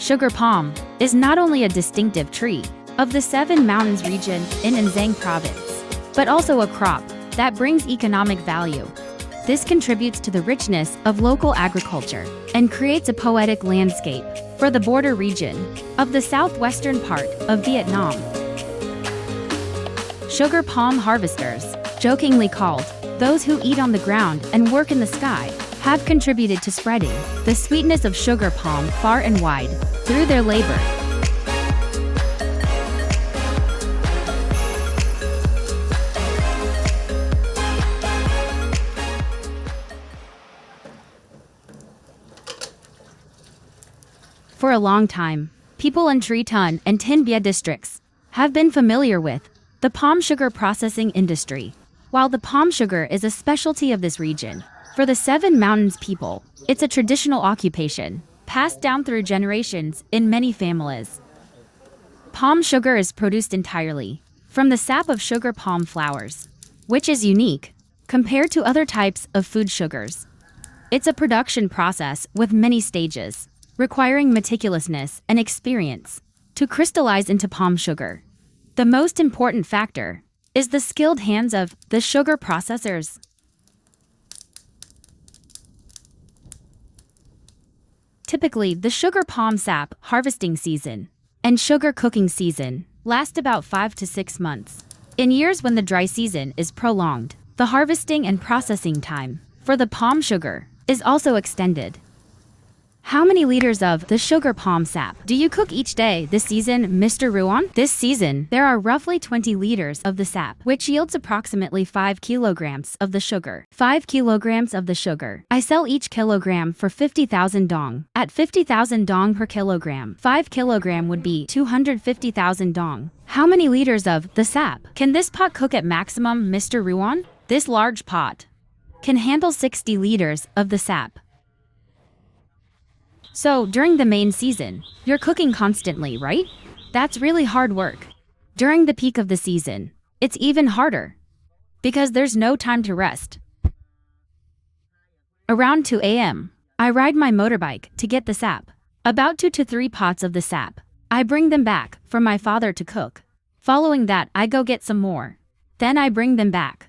sugar palm, is not only a distinctive tree of the Seven Mountains region in Inzang province, but also a crop that brings economic value. This contributes to the richness of local agriculture and creates a poetic landscape for the border region of the southwestern part of Vietnam. Sugar palm harvesters, jokingly called those who eat on the ground and work in the sky, have contributed to spreading the sweetness of sugar palm far and wide through their labor. For a long time, people in Tri Ton and Tin Bia districts have been familiar with the palm sugar processing industry. While the palm sugar is a specialty of this region, for the Seven Mountains people, it's a traditional occupation, passed down through generations in many families. Palm sugar is produced entirely from the sap of sugar palm flowers, which is unique compared to other types of food sugars. It's a production process with many stages, requiring meticulousness and experience to crystallize into palm sugar. The most important factor is the skilled hands of the sugar processors. Typically, the sugar palm sap harvesting season and sugar cooking season last about 5 to 6 months. In years when the dry season is prolonged, the harvesting and processing time for the palm sugar is also extended. How many liters of the sugar palm sap do you cook each day this season, Mr. Ruan? This season, there are roughly 20 liters of the sap, which yields approximately 5 kilograms of the sugar. 5 kilograms of the sugar. I sell each kilogram for 50,000 dong. At 50,000 dong per kilogram, 5 kilogram would be 250,000 dong. How many liters of the sap can this pot cook at maximum, Mr. Ruan? This large pot can handle 60 liters of the sap. So, during the main season, you're cooking constantly, right? That's really hard work. During the peak of the season, it's even harder, because there's no time to rest. Around 2 a.m., I ride my motorbike to get the sap. About 2 to 3 pots of the sap. I bring them back for my father to cook. Following that, I go get some more. Then I bring them back.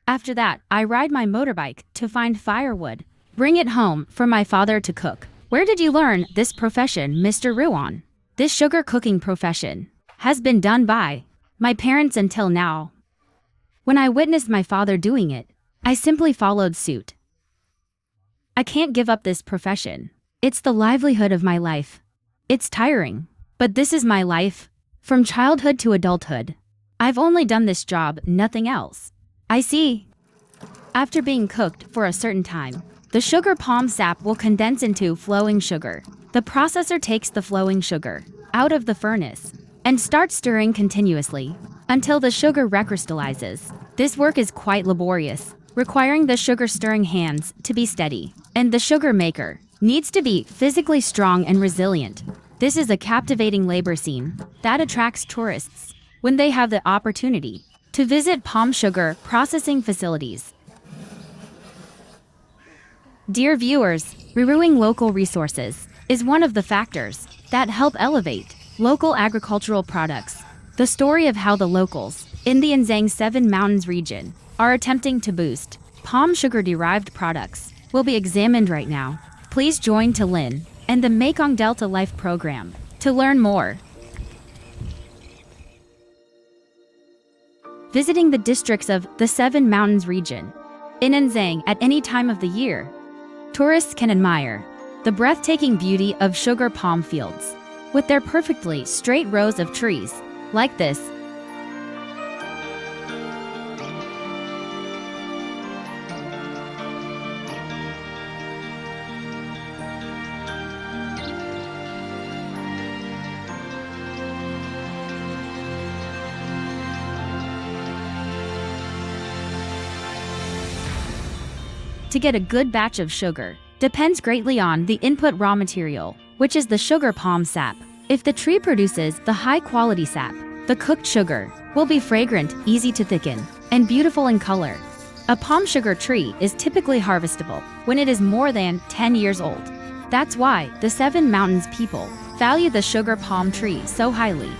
After that, I ride my motorbike to find firewood. Bring it home for my father to cook. Where did you learn this profession, Mr. Ruan? This sugar cooking profession has been done by my parents until now. When I witnessed my father doing it, I simply followed suit. I can't give up this profession. It's the livelihood of my life. It's tiring, but this is my life, from childhood to adulthood. I've only done this job, nothing else. I see. After being cooked for a certain time, the sugar palm sap will condense into flowing sugar. The processor takes the flowing sugar out of the furnace and starts stirring continuously until the sugar recrystallizes. This work is quite laborious, requiring the sugar stirring hands to be steady, and the sugar maker needs to be physically strong and resilient. This is a captivating labor scene that attracts tourists when they have the opportunity to visit palm sugar processing facilities. Dear viewers, reviewing local resources is one of the factors that help elevate local agricultural products. The story of how the locals in the Inzang Seven Mountains region are attempting to boost palm sugar-derived products will be examined right now. Please join to Lin and the Mekong Delta Life program to learn more. Visiting the districts of the Seven Mountains region in Inzang at any time of the year, tourists can admire the breathtaking beauty of sugar palm fields with their perfectly straight rows of trees like this. To get a good batch of sugar depends greatly on the input raw material, which is the sugar palm sap. If the tree produces the high-quality sap, the cooked sugar will be fragrant, easy to thicken, and beautiful in color. A palm sugar tree is typically harvestable when it is more than 10 years old. That's why the Seven Mountains people value the sugar palm tree so highly.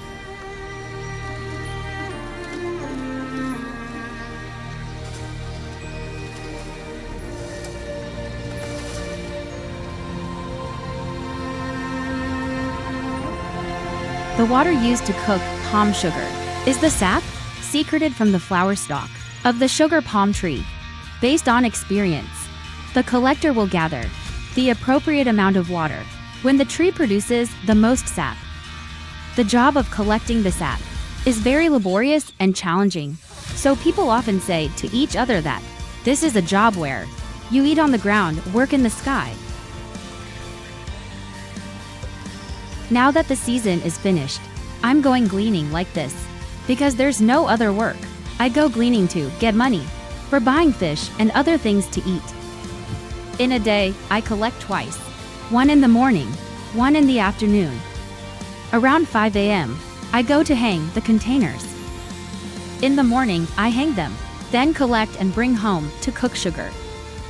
The water used to cook palm sugar is the sap secreted from the flower stalk of the sugar palm tree. Based on experience, the collector will gather the appropriate amount of water when the tree produces the most sap. The job of collecting the sap is very laborious and challenging, so people often say to each other that this is a job where you eat on the ground, work in the sky. Now that the season is finished, I'm going gleaning like this because there's no other work. I go gleaning to get money for buying fish and other things to eat. In a day, I collect twice, one in the morning, one in the afternoon. Around 5 a.m., I go to hang the containers. In the morning, I hang them, then collect and bring home to cook sugar.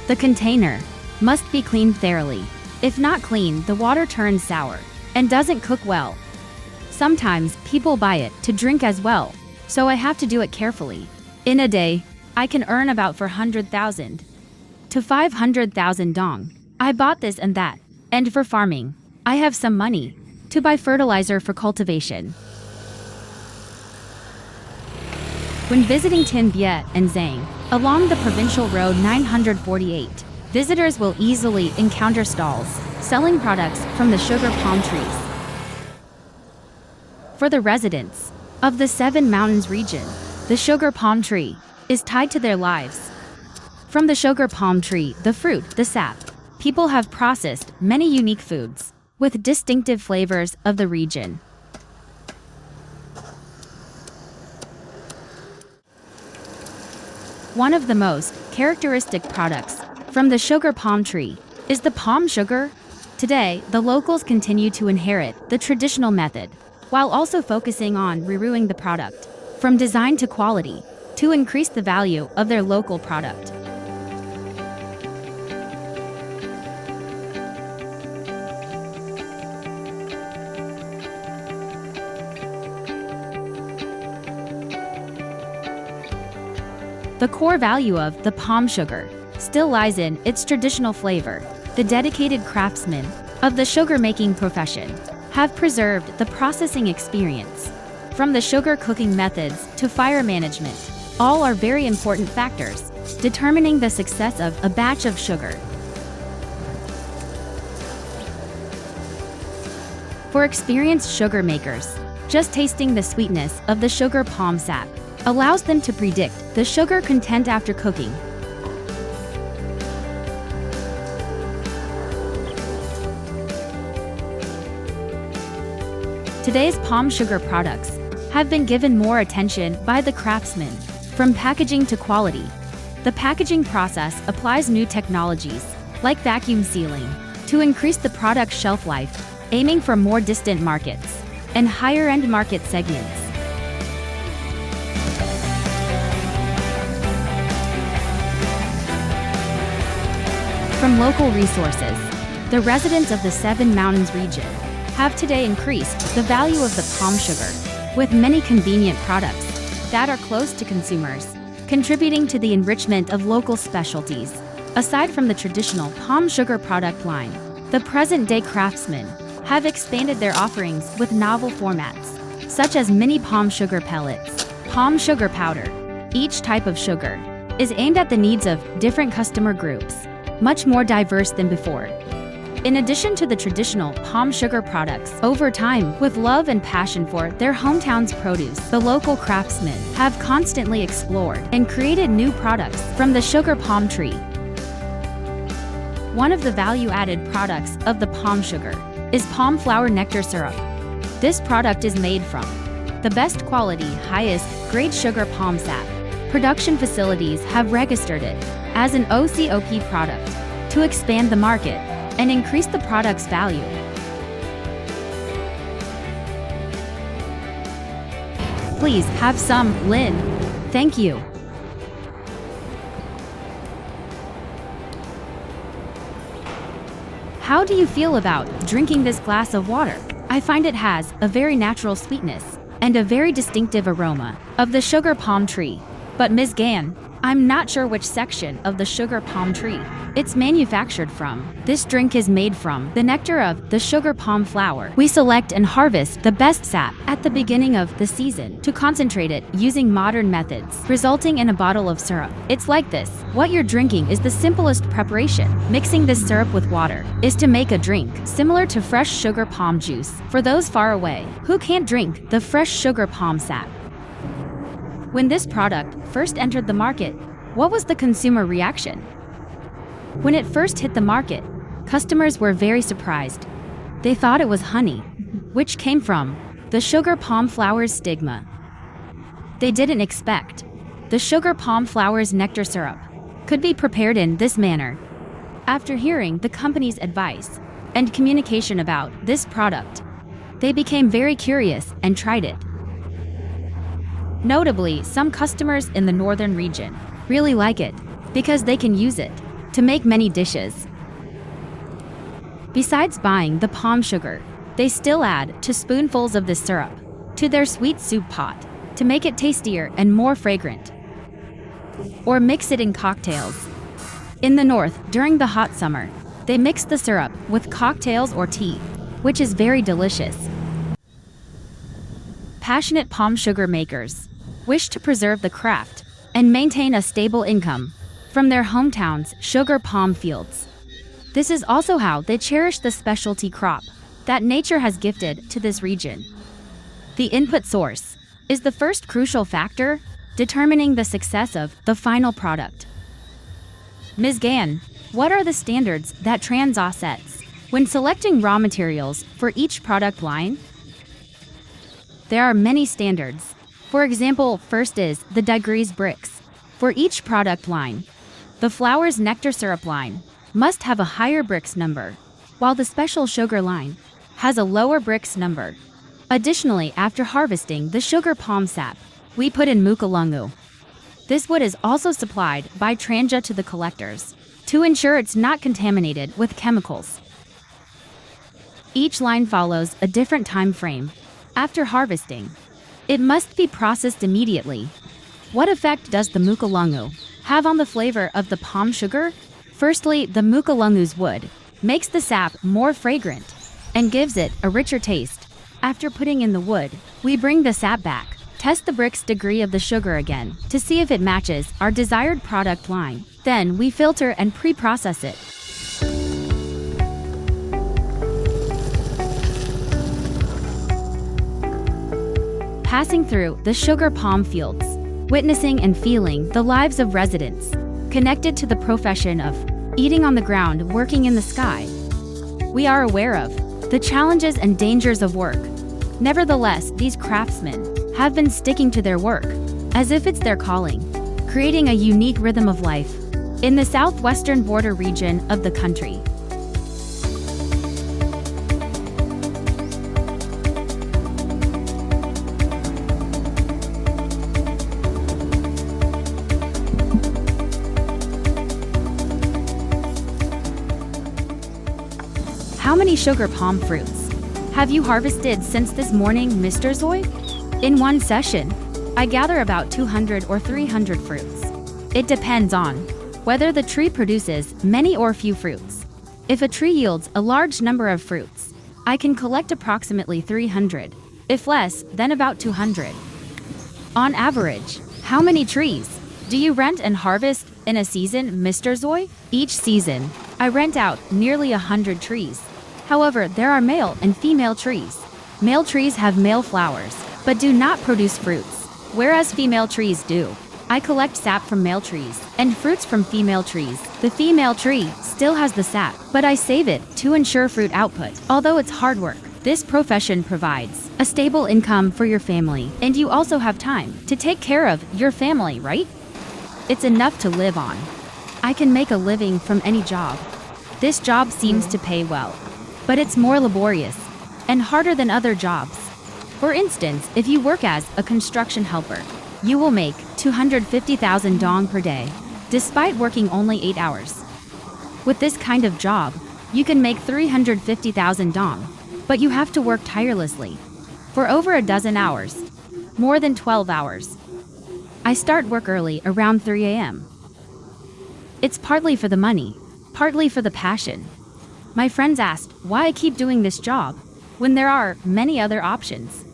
The container must be cleaned thoroughly. If not clean, the water turns sour and doesn't cook well. Sometimes people buy it to drink as well, so I have to do it carefully. In a day, I can earn about 400,000 to 500,000 dong. I bought this and that. And for farming, I have some money to buy fertilizer for cultivation. When visiting Tin Viet and Giang, along the provincial road 948, visitors will easily encounter stalls selling products from the sugar palm trees. For the residents of the Seven Mountains region, the sugar palm tree is tied to their lives. From the sugar palm tree, the fruit, the sap, people have processed many unique foods with distinctive flavors of the region. One of the most characteristic products from the sugar palm tree is the palm sugar. Today, the locals continue to inherit the traditional method, while also focusing on reviewing the product, from design to quality, to increase the value of their local product. The core value of the palm sugar still lies in its traditional flavor. The dedicated craftsmen of the sugar-making profession have preserved the processing experience. From the sugar cooking methods to fire management, all are very important factors determining the success of a batch of sugar. For experienced sugar makers, just tasting the sweetness of the sugar palm sap allows them to predict the sugar content after cooking. Today's palm sugar products have been given more attention by the craftsmen, from packaging to quality. The packaging process applies new technologies, like vacuum sealing, to increase the product's shelf life, aiming for more distant markets and higher-end market segments. From local resources, the residents of the Seven Mountains region have today increased the value of the palm sugar with many convenient products that are close to consumers, contributing to the enrichment of local specialties. Aside from the traditional palm sugar product line, the present-day craftsmen have expanded their offerings with novel formats, such as mini palm sugar pellets, palm sugar powder. Each type of sugar is aimed at the needs of different customer groups, much more diverse than before. In addition to the traditional palm sugar products, over time, with love and passion for their hometown's produce, the local craftsmen have constantly explored and created new products from the sugar palm tree. One of the value-added products of the palm sugar is palm flower nectar syrup. This product is made from the best quality, highest grade sugar palm sap. Production facilities have registered it as an OCOP product to expand the market and increase the product's value. Please have some, Lynn. Thank you. How do you feel about drinking this glass of water? I find it has a very natural sweetness and a very distinctive aroma of the sugar palm tree. But Ms. Gan, I'm not sure which section of the sugar palm tree it's manufactured from. This drink is made from the nectar of the sugar palm flower. We select and harvest the best sap at the beginning of the season to concentrate it using modern methods, resulting in a bottle of syrup. It's like this. What you're drinking is the simplest preparation. Mixing this syrup with water is to make a drink similar to fresh sugar palm juice. For those far away who can't drink the fresh sugar palm sap. When this product first entered the market, what was the consumer reaction? When it first hit the market, customers were very surprised. They thought it was honey, which came from the sugar palm flower's stigma. They didn't expect the sugar palm flower's nectar syrup could be prepared in this manner. After hearing the company's advice and communication about this product, they became very curious and tried it. Notably, some customers in the northern region really like it because they can use it to make many dishes. Besides buying the palm sugar, they still add 2 spoonfuls of this syrup to their sweet soup pot to make it tastier and more fragrant. Or mix it in cocktails. In the north, during the hot summer, they mix the syrup with cocktails or tea, which is very delicious. Passionate palm sugar makers wish to preserve the craft and maintain a stable income from their hometowns' sugar palm fields. This is also how they cherish the specialty crop that nature has gifted to this region. The input source is the first crucial factor determining the success of the final product. Ms. Gan, what are the standards that Transa sets when selecting raw materials for each product line? There are many standards. For example, first is the degrees bricks. For each product line, the flower's nectar syrup line must have a higher bricks number, while the special sugar line has a lower bricks number. Additionally, after harvesting the sugar palm sap, we put in mukulungu. This wood is also supplied by Transa to the collectors to ensure it's not contaminated with chemicals. Each line follows a different time frame. After harvesting, it must be processed immediately. What effect does the mukulungu have on the flavor of the palm sugar? Firstly, the mukulungu's wood makes the sap more fragrant and gives it a richer taste. After putting in the wood, we bring the sap back, test the bricks degree of the sugar again to see if it matches our desired product line. Then we filter and pre-process it. Passing through the sugar palm fields, witnessing and feeling the lives of residents connected to the profession of eating on the ground, working in the sky. We are aware of the challenges and dangers of work. Nevertheless, these craftsmen have been sticking to their work as if it's their calling, creating a unique rhythm of life in the southwestern border region of the country. How many sugar palm fruits have you harvested since this morning, Mr. Zoy? In one session, I gather about 200 or 300 fruits. It depends on whether the tree produces many or few fruits. If a tree yields a large number of fruits, I can collect approximately 300. If less, then about 200. On average, how many trees do you rent and harvest in a season, Mr. Zoy? Each season, I rent out nearly 100 trees. However, there are male and female trees. Male trees have male flowers, but do not produce fruits, whereas female trees do. I collect sap from male trees and fruits from female trees. The female tree still has the sap, but I save it to ensure fruit output. Although it's hard work, this profession provides a stable income for your family, and you also have time to take care of your family, right? It's enough to live on. I can make a living from any job. This job seems to pay well, but it's more laborious and harder than other jobs. For instance, if you work as a construction helper, you will make 250,000 dong per day, despite working only 8 hours. With this kind of job, you can make 350,000 dong. But you have to work tirelessly for over a dozen hours, more than 12 hours. I start work early, around 3 a.m. It's partly for the money, partly for the passion. My friends asked why I keep doing this job when there are many other options.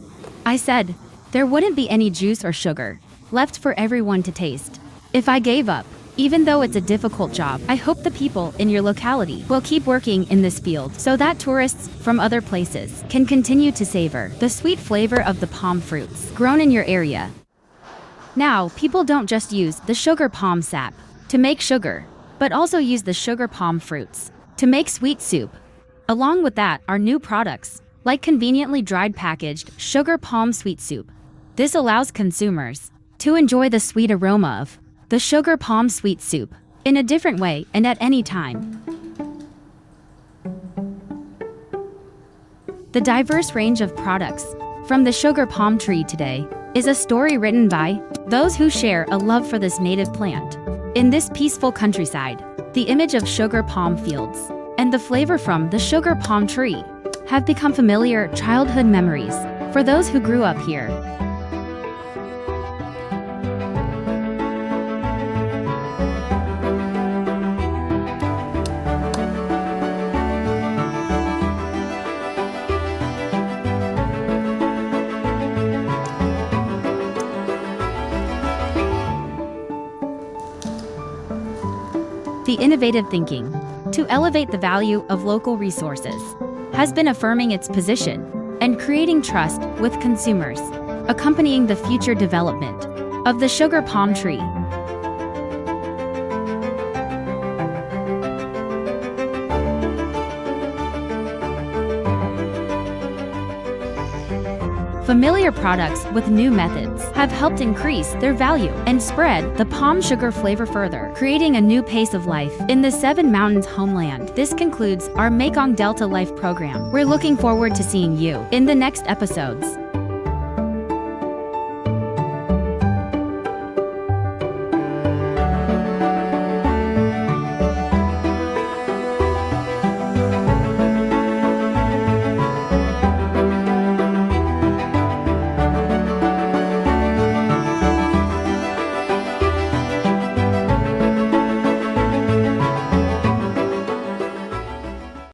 I said, there wouldn't be any juice or sugar left for everyone to taste if I gave up. Even though it's a difficult job, I hope the people in your locality will keep working in this field so that tourists from other places can continue to savor the sweet flavor of the palm fruits grown in your area. Now, people don't just use the sugar palm sap to make sugar, but also use the sugar palm fruits to make sweet soup. Along with that are new products, like conveniently dried packaged sugar palm sweet soup. This allows consumers to enjoy the sweet aroma of the sugar palm sweet soup in a different way and at any time. The diverse range of products from the sugar palm tree today is a story written by those who share a love for this native plant. In this peaceful countryside, the image of sugar palm fields and the flavor from the sugar palm tree have become familiar childhood memories for those who grew up here. The innovative thinking to elevate the value of local resources has been affirming its position and creating trust with consumers, accompanying the future development of the sugar palm tree. Familiar products with new methods have helped increase their value and spread the palm sugar flavor further, creating a new pace of life in the Seven Mountains homeland. This concludes our Mekong Delta Life program. We're looking forward to seeing you in the next episodes.